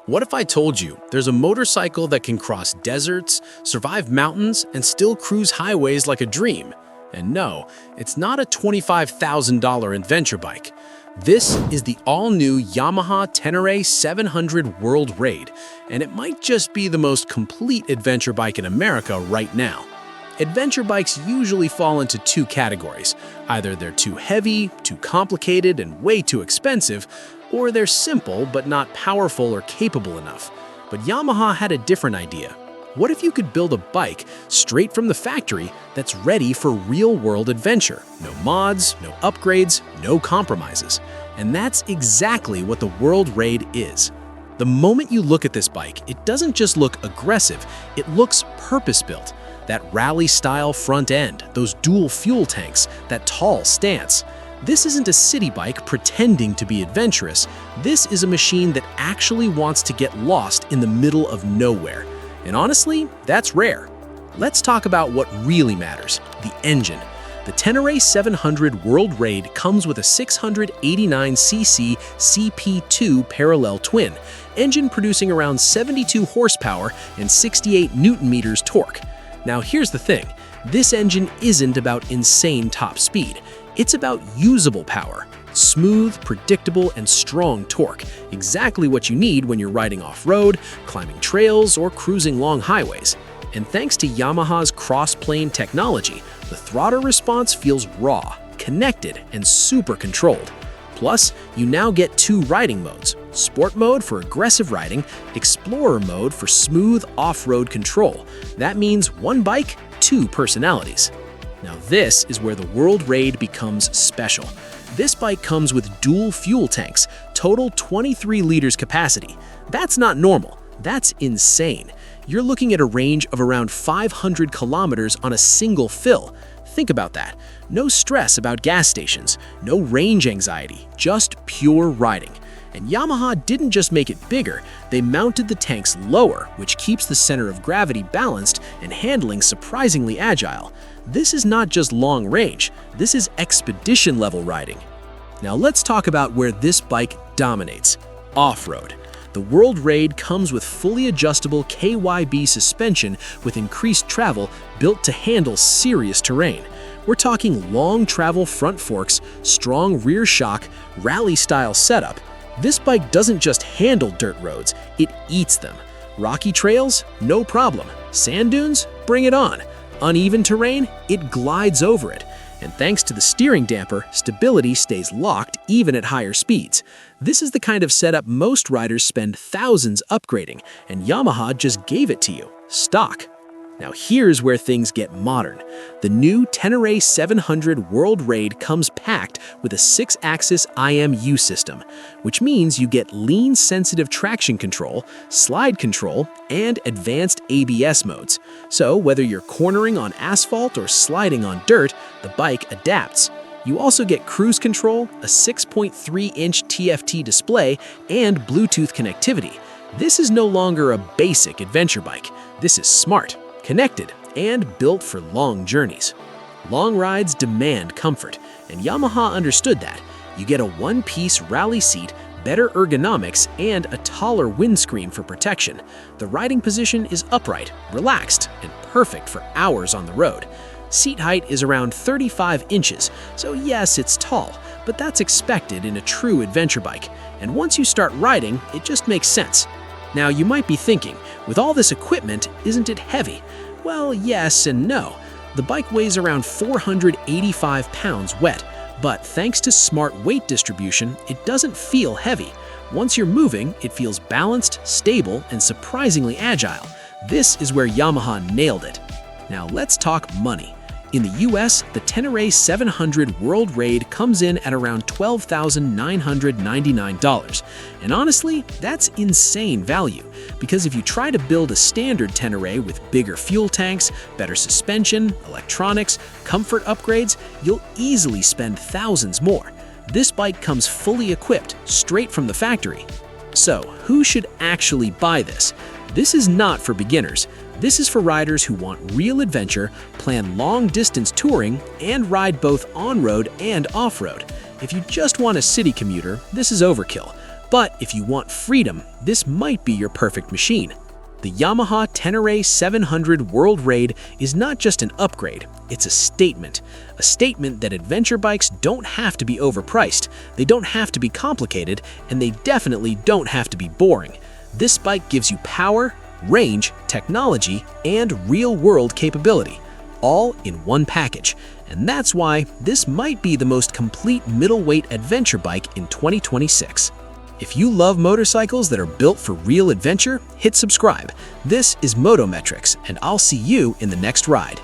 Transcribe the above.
What if I told you there's a motorcycle that can cross deserts, survive mountains, and still cruise highways like a dream? And no, it's not a $25,000 adventure bike. This is the all-new Yamaha Ténéré 700 World Raid, and it might just be the most complete adventure bike in America right now. Adventure bikes usually fall into two categories. Either they're too heavy, too complicated, and way too expensive, or they're simple but not powerful or capable enough. But Yamaha had a different idea. What if you could build a bike straight from the factory that's ready for real-world adventure? No mods, no upgrades, no compromises. And that's exactly what the World Raid is. The moment you look at this bike, it doesn't just look aggressive, it looks purpose-built. That rally-style front end, those dual fuel tanks, that tall stance. This isn't a city bike pretending to be adventurous. This is a machine that actually wants to get lost in the middle of nowhere. And honestly, that's rare. Let's talk about what really matters, the engine. The Ténéré 700 World Raid comes with a 689cc CP2 parallel twin, engine producing around 72 horsepower and 68 Newton-meters torque. Now here's the thing, this engine isn't about insane top speed. It's about usable power, smooth, predictable, and strong torque, exactly what you need when you're riding off-road, climbing trails, or cruising long highways. And thanks to Yamaha's cross-plane technology, the throttle response feels raw, connected, and super controlled. Plus, you now get two riding modes, Sport mode for aggressive riding, Explorer mode for smooth off-road control. That means one bike, two personalities. Now this is where the World Raid becomes special. This bike comes with dual fuel tanks, total 23 liters capacity. That's not normal, that's insane. You're looking at a range of around 500 kilometers on a single fill. Think about that. No stress about gas stations, no range anxiety, just pure riding. And Yamaha didn't just make it bigger, they mounted the tanks lower, which keeps the center of gravity balanced and handling surprisingly agile. This is not just long range, this is expedition-level riding. Now let's talk about where this bike dominates, off-road. The World Raid comes with fully adjustable KYB suspension with increased travel built to handle serious terrain. We're talking long travel front forks, strong rear shock, rally-style setup. This bike doesn't just handle dirt roads, it eats them. Rocky trails? No problem. Sand dunes? Bring it on. Uneven terrain? It glides over it. And thanks to the steering damper, stability stays locked even at higher speeds. This is the kind of setup most riders spend thousands upgrading, and Yamaha just gave it to you, stock. Now here's where things get modern. The new Ténéré 700 World Raid comes packed with a 6-axis IMU system, which means you get lean-sensitive traction control, slide control, and advanced ABS modes. So whether you're cornering on asphalt or sliding on dirt, the bike adapts. You also get cruise control, a 6.3-inch TFT display, and Bluetooth connectivity. This is no longer a basic adventure bike. This is smart, connected, and built for long journeys. Long rides demand comfort, and Yamaha understood that. You get a one-piece rally seat, better ergonomics, and a taller windscreen for protection. The riding position is upright, relaxed, and perfect for hours on the road. Seat height is around 35 inches, so yes, it's tall, but that's expected in a true adventure bike. And once you start riding, it just makes sense. Now you might be thinking, with all this equipment, isn't it heavy? Well, yes and no. The bike weighs around 485 pounds wet, but thanks to smart weight distribution, it doesn't feel heavy. Once you're moving, it feels balanced, stable, and surprisingly agile. This is where Yamaha nailed it. Now let's talk money. In the US, the Ténéré 700 World Raid comes in at around $12,999. And honestly, that's insane value, because if you try to build a standard Ténéré with bigger fuel tanks, better suspension, electronics, comfort upgrades, you'll easily spend thousands more. This bike comes fully equipped, straight from the factory. So, who should actually buy this? This is not for beginners. This is for riders who want real adventure, plan long-distance touring, and ride both on-road and off-road. If you just want a city commuter, this is overkill. But if you want freedom, this might be your perfect machine. The Yamaha Ténéré 700 World Raid is not just an upgrade, it's a statement. A statement that adventure bikes don't have to be overpriced, they don't have to be complicated, and they definitely don't have to be boring. This bike gives you power, range, technology, and real-world capability, all in one package. And that's why this might be the most complete middleweight adventure bike in 2026. If you love motorcycles that are built for real adventure, hit subscribe. This is Motometrics, and I'll see you in the next ride.